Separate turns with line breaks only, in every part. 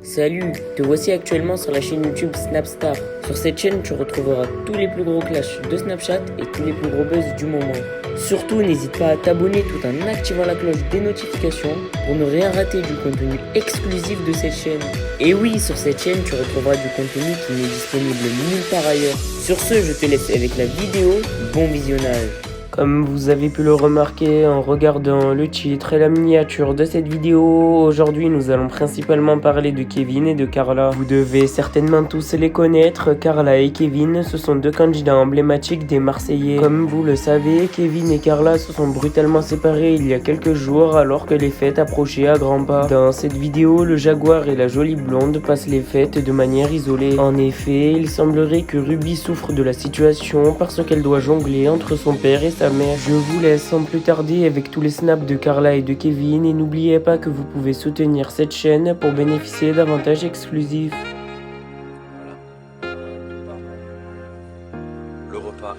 Salut, te voici actuellement sur la chaîne YouTube Snapstar. Sur cette chaîne, tu retrouveras tous les plus gros clashs de Snapchat et tous les plus gros buzz du moment. Surtout, n'hésite pas à t'abonner tout en activant la cloche des notifications pour ne rien rater du contenu exclusif de cette chaîne. Et oui, sur cette chaîne, tu retrouveras du contenu qui n'est disponible nulle part ailleurs. Sur ce, je te laisse avec la vidéo. Bon visionnage. Comme vous avez pu le remarquer en regardant le titre et la miniature de cette vidéo, aujourd'hui nous allons principalement parler de Kevin et de Carla. Vous devez certainement tous les connaître, Carla et Kevin, ce sont deux candidats emblématiques des Marseillais. Comme vous le savez, Kevin et Carla se sont brutalement séparés il y a quelques jours alors que les fêtes approchaient à grands pas. Dans cette vidéo, le Jaguar et la jolie blonde passent les fêtes de manière isolée. En effet, il semblerait que Ruby souffre de la situation parce qu'elle doit jongler entre son père et sa mère. Je vous laisse sans plus tarder avec tous les snaps de Carla et de Kevin et n'oubliez pas que vous pouvez soutenir cette chaîne pour bénéficier d'avantages exclusifs.
Le repas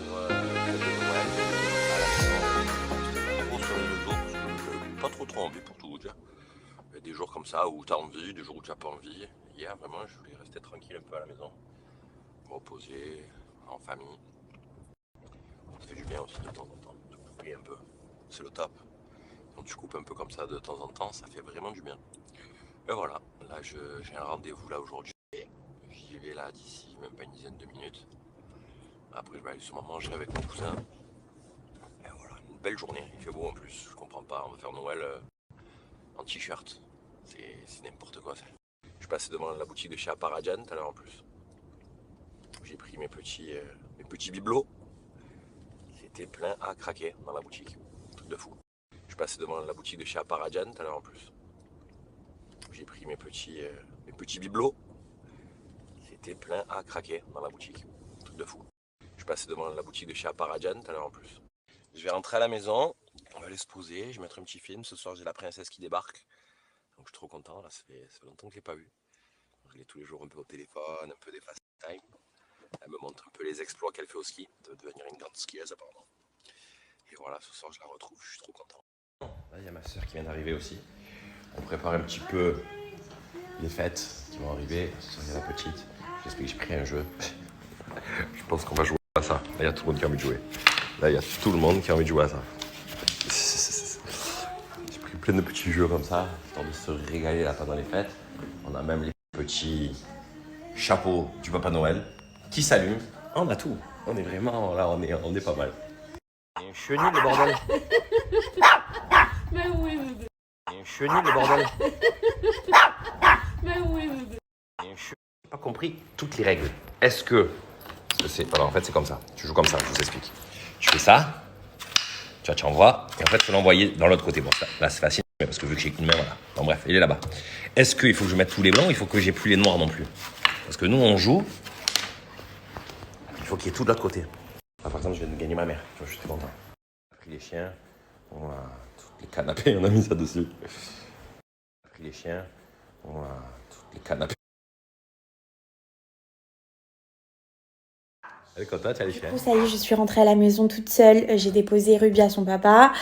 pour fête de Noël à la maison, trop sur les réseaux parce que je n'ai pas trop envie pour tout vous dire. Il y a des jours comme ça où tu as envie, des jours où tu n'as pas envie. Hier vraiment je voulais rester tranquille un peu à la maison, me reposer en famille. Ça fait du bien aussi de temps en temps, de couper un peu, c'est le top. Quand tu coupes un peu comme ça de temps en temps, ça fait vraiment du bien. Et voilà, là j'ai un rendez-vous là aujourd'hui. J'y vais là d'ici même pas une dizaine de minutes. Après je vais aller sûrement manger avec mon cousin. Et voilà, une belle journée, il fait beau en plus, je comprends pas, on va faire Noël en t-shirt. C'est n'importe quoi ça. Je passais devant la boutique de chez Aparajan tout à l'heure en plus. J'ai pris mes petits bibelots. C'était plein à craquer dans la boutique. Un truc de fou. Je passais devant la boutique de chez Aparajan tout à l'heure en plus. J'ai pris mes petits bibelots. C'était plein à craquer dans la boutique. Un truc de fou. Je passais devant la boutique de chez Aparajan tout à l'heure en plus. Je vais rentrer à la maison, on va aller se poser, je vais mettre un petit film. Ce soir j'ai la princesse qui débarque. Donc je suis trop content, là ça fait longtemps que je l'ai pas vue. Je l'ai tous les jours un peu au téléphone, un peu des FaceTime. Elle me montre un peu les exploits qu'elle fait au ski, de devenir une grande skieuse apparemment. Et voilà, ce soir je la retrouve, je suis trop content. Là il y a ma soeur qui vient d'arriver aussi. On prépare un petit peu les fêtes qui vont arriver. Ce soir il y a la petite, j'explique que j'ai pris un jeu. Je pense qu'on va jouer à ça. Là il y a tout le monde qui a envie de jouer. Là il y a tout le monde qui a envie de jouer à ça. J'ai pris plein de petits jeux comme ça, histoire de se régaler là pendant les fêtes. On a même les petits chapeaux du Papa Noël qui s'allument. On a tout. On est vraiment là, on est pas mal. Il y a un chenil le bordel.
Mais oui, bébé.
Il y a un chenil le bordel.
Mais oui, bébé.
Il y a un chenil. J'ai pas compris toutes les règles. Est-ce que c'est. Alors en fait c'est comme ça. Tu joues comme ça, je vous explique. Tu fais ça. Tu envoies, et en fait, tu peux l'envoyer dans l'autre côté. Bon, là, c'est facile, parce que vu que j'ai qu'une main, voilà. Bon, bref, il est là-bas. Est-ce qu'il faut que je mette tous les blancs? Il faut que j'ai plus les noirs non plus. Parce que nous, on joue. Il faut qu'il y ait tout de l'autre côté. Là, par exemple, je viens de gagner ma mère. Tu vois, je suis très content. On a pris les chiens. On a tous les canapés, on a mis ça dessus. On a pris les chiens. On a tous les canapés. Elle est contente, elle est chienne.
Ça y est, je suis rentrée à la maison toute seule. J'ai déposé Ruby à son papa.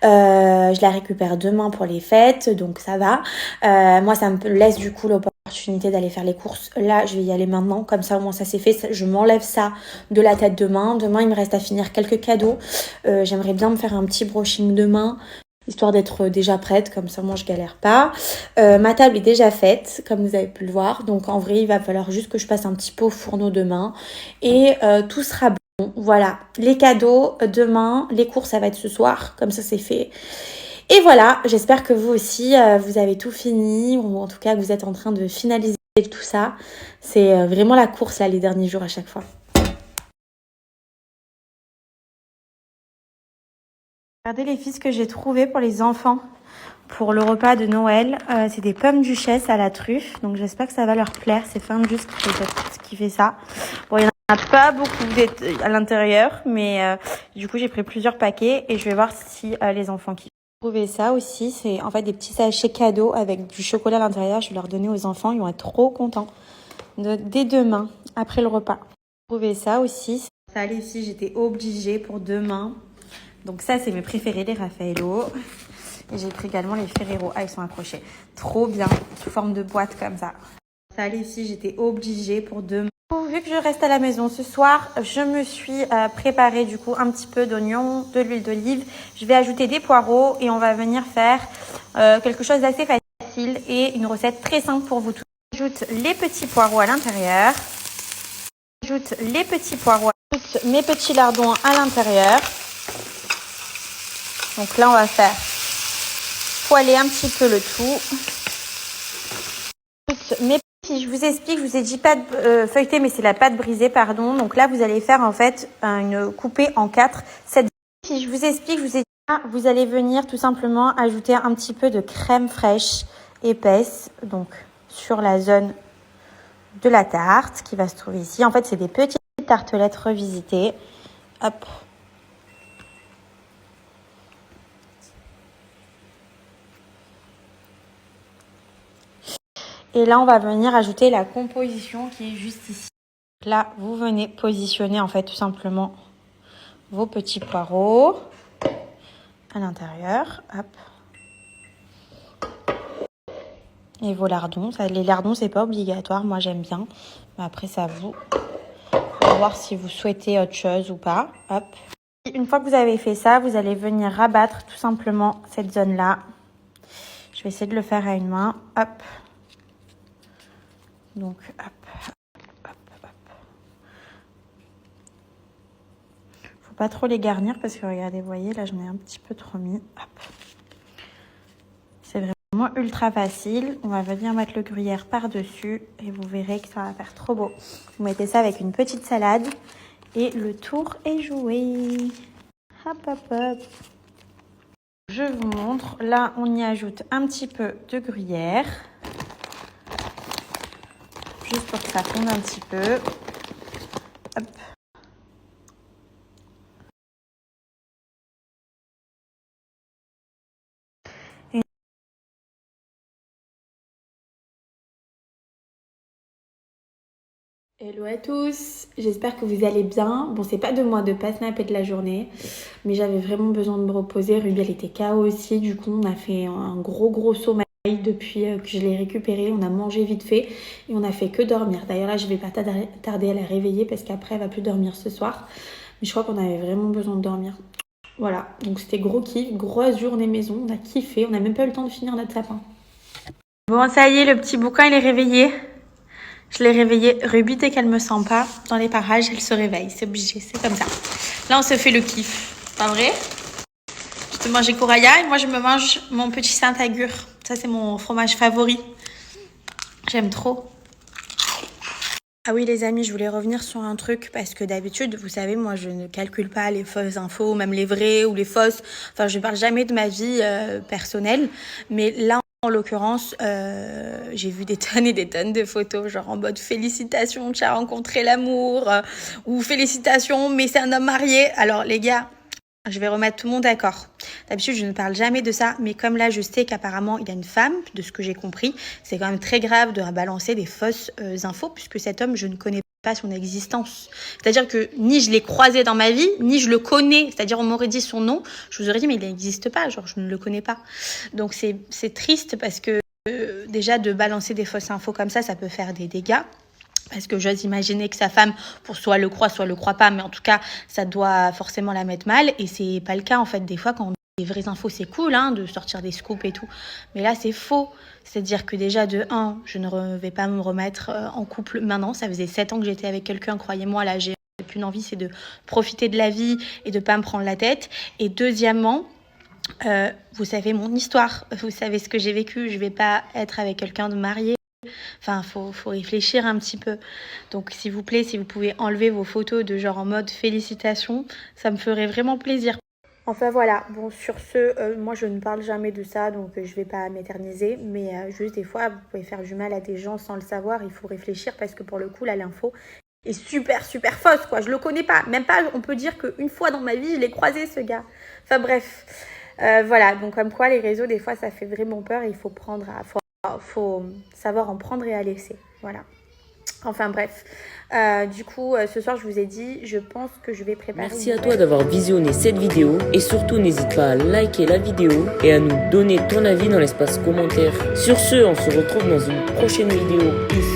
Je la récupère demain pour les fêtes, donc ça va. Moi, ça me laisse du coup l'opportunité d'aller faire les courses. Là, je vais y aller maintenant. Comme ça, au moins, ça c'est fait. Je m'enlève ça de la tête demain. Demain, il me reste à finir quelques cadeaux. J'aimerais bien me faire un petit brushing demain, histoire d'être déjà prête, comme ça moi je galère pas. Ma table est déjà faite, comme vous avez pu le voir, donc en vrai il va falloir juste que je passe un petit peu au fourneau demain et tout sera bon. Voilà, les cadeaux demain, les courses ça va être ce soir, comme ça c'est fait. Et voilà, j'espère que vous aussi vous avez tout fini, ou en tout cas que vous êtes en train de finaliser tout ça. C'est vraiment la course là les derniers jours à chaque fois. Regardez les fils que j'ai trouvés pour les enfants pour le repas de Noël. C'est des pommes duchesse à la truffe. Donc j'espère que ça va leur plaire. C'est Findus qui fait ça. Bon, il n'y en a pas beaucoup à l'intérieur. Mais du coup, j'ai pris plusieurs paquets. Et je vais voir si les enfants kiffent. J'ai trouvé ça aussi. C'est en fait des petits sachets cadeaux avec du chocolat à l'intérieur. Je vais leur donner aux enfants. Ils vont être trop contents. Dès demain, après le repas. J'ai trouvé ça aussi. Ça les filles, j'étais obligée pour demain. Donc ça, c'est mes préférés, les Raffaello. Et j'ai pris également les Ferrero. Ah, ils sont accrochés. Trop bien, sous forme de boîte comme ça. Ça allait ici, j'étais obligée pour demain. Vu que je reste à la maison ce soir, je me suis préparé du coup un petit peu d'oignon, de l'huile d'olive. Je vais ajouter des poireaux et on va venir faire quelque chose d'assez facile et une recette très simple pour vous tous. J'ajoute les petits poireaux à l'intérieur. J'ajoute les petits poireaux. J'ajoute mes petits lardons à l'intérieur. Donc là, on va faire poêler un petit peu le tout. Si je vous explique, je vous ai dit pâte feuilletée, mais c'est la pâte brisée, pardon. Donc là, vous allez faire en fait une coupée en 4. Si je vous explique, je vous ai dit, vous allez venir tout simplement ajouter un petit peu de crème fraîche épaisse, donc sur la zone de la tarte qui va se trouver ici. En fait, c'est des petites tartelettes revisitées. Hop. Et là, on va venir ajouter la composition qui est juste ici. Là, vous venez positionner en fait tout simplement vos petits poireaux à l'intérieur. Hop. Et vos lardons. Les lardons, c'est pas obligatoire. Moi, j'aime bien. Mais après, c'est à vous. On va voir si vous souhaitez autre chose ou pas. Hop. Une fois que vous avez fait ça, vous allez venir rabattre tout simplement cette zone-là. Je vais essayer de le faire à une main. Hop. Donc, hop. Faut pas trop les garnir parce que regardez, vous voyez, là, j'en ai un petit peu trop mis. Hop. C'est vraiment ultra facile. On va venir mettre le gruyère par-dessus et vous verrez que ça va faire trop beau. Vous mettez ça avec une petite salade et le tour est joué. Hop, hop, hop. Je vous montre. Là, on y ajoute un petit peu de gruyère. Juste pour que ça fonde un petit peu. Hop. Hello à tous, j'espère que vous allez bien. Bon, c'est pas de moi de pas snapper de la journée, mais j'avais vraiment besoin de me reposer. Ruby, elle était KO aussi, du coup on a fait un gros sommeil depuis que je l'ai récupérée. On a mangé vite fait et on a fait que dormir. D'ailleurs là, je vais pas tarder à la réveiller parce qu'après elle va plus dormir ce soir. Mais je crois qu'on avait vraiment besoin de dormir. Voilà, donc c'était gros kiff, grosse journée maison, on a kiffé, on n'a même pas eu le temps de finir notre sapin. Bon, ça y est, le petit boucan il est réveillé. Je l'ai réveillée. Ruby, dès qu'elle me sent pas dans les parages, elle se réveille. C'est obligé, c'est comme ça. Là, on se fait le kiff. Pas vrai? Je te mangeais Coraya et moi, je me mange mon petit Saint-Agur. Ça, c'est mon fromage favori. J'aime trop. Ah oui, les amis, je voulais revenir sur un truc parce que d'habitude, vous savez, moi, je ne calcule pas les fausses infos, même les vraies ou les fausses. Enfin, je parle jamais de ma vie personnelle. Mais là, en l'occurrence, j'ai vu des tonnes et des tonnes de photos, genre en mode félicitations, tu as rencontré l'amour, ou félicitations, mais c'est un homme marié. Alors les gars, je vais remettre tout le monde d'accord. D'habitude, je ne parle jamais de ça, mais comme là, je sais qu'apparemment, il y a une femme, de ce que j'ai compris, c'est quand même très grave de balancer des fausses infos, puisque cet homme, je ne connais pas son existence. C'est-à-dire que ni je l'ai croisé dans ma vie, ni je le connais. C'est-à-dire on m'aurait dit son nom, je vous aurais dit mais il n'existe pas, genre je ne le connais pas. Donc c'est triste parce que déjà de balancer des fausses infos comme ça peut faire des dégâts. Parce que j'ose imaginer que sa femme, pour soit le croit pas, mais en tout cas, ça doit forcément la mettre mal. Et c'est pas le cas en fait. Des fois, quand on dit des vraies infos, c'est cool hein, de sortir des scoops et tout. Mais là, c'est faux. C'est-à-dire que déjà, de 1, je ne vais pas me remettre en couple maintenant. Ça faisait 7 ans que j'étais avec quelqu'un, croyez-moi, là, j'ai qu'une envie, c'est de profiter de la vie et de pas me prendre la tête. Et deuxièmement, vous savez mon histoire. Vous savez ce que j'ai vécu. Je vais pas être avec quelqu'un de marié. Enfin, faut réfléchir un petit peu. Donc, s'il vous plaît, si vous pouvez enlever vos photos de genre en mode félicitations, ça me ferait vraiment plaisir. Enfin voilà, bon sur ce, moi je ne parle jamais de ça, donc je vais pas m'éterniser, mais juste des fois vous pouvez faire du mal à des gens sans le savoir, il faut réfléchir parce que pour le coup là l'info est super fausse quoi, je le connais pas, même pas on peut dire qu'une fois dans ma vie je l'ai croisé ce gars. Enfin bref, voilà, donc comme quoi les réseaux des fois ça fait vraiment peur et il faut savoir en prendre et à laisser, voilà. Enfin bref. Du coup, ce soir, je vous ai dit, je pense que je vais préparer...
Merci à toi d'avoir visionné cette vidéo et surtout n'hésite pas à liker la vidéo et à nous donner ton avis dans l'espace commentaire. Sur ce, on se retrouve dans une prochaine vidéo. Peace.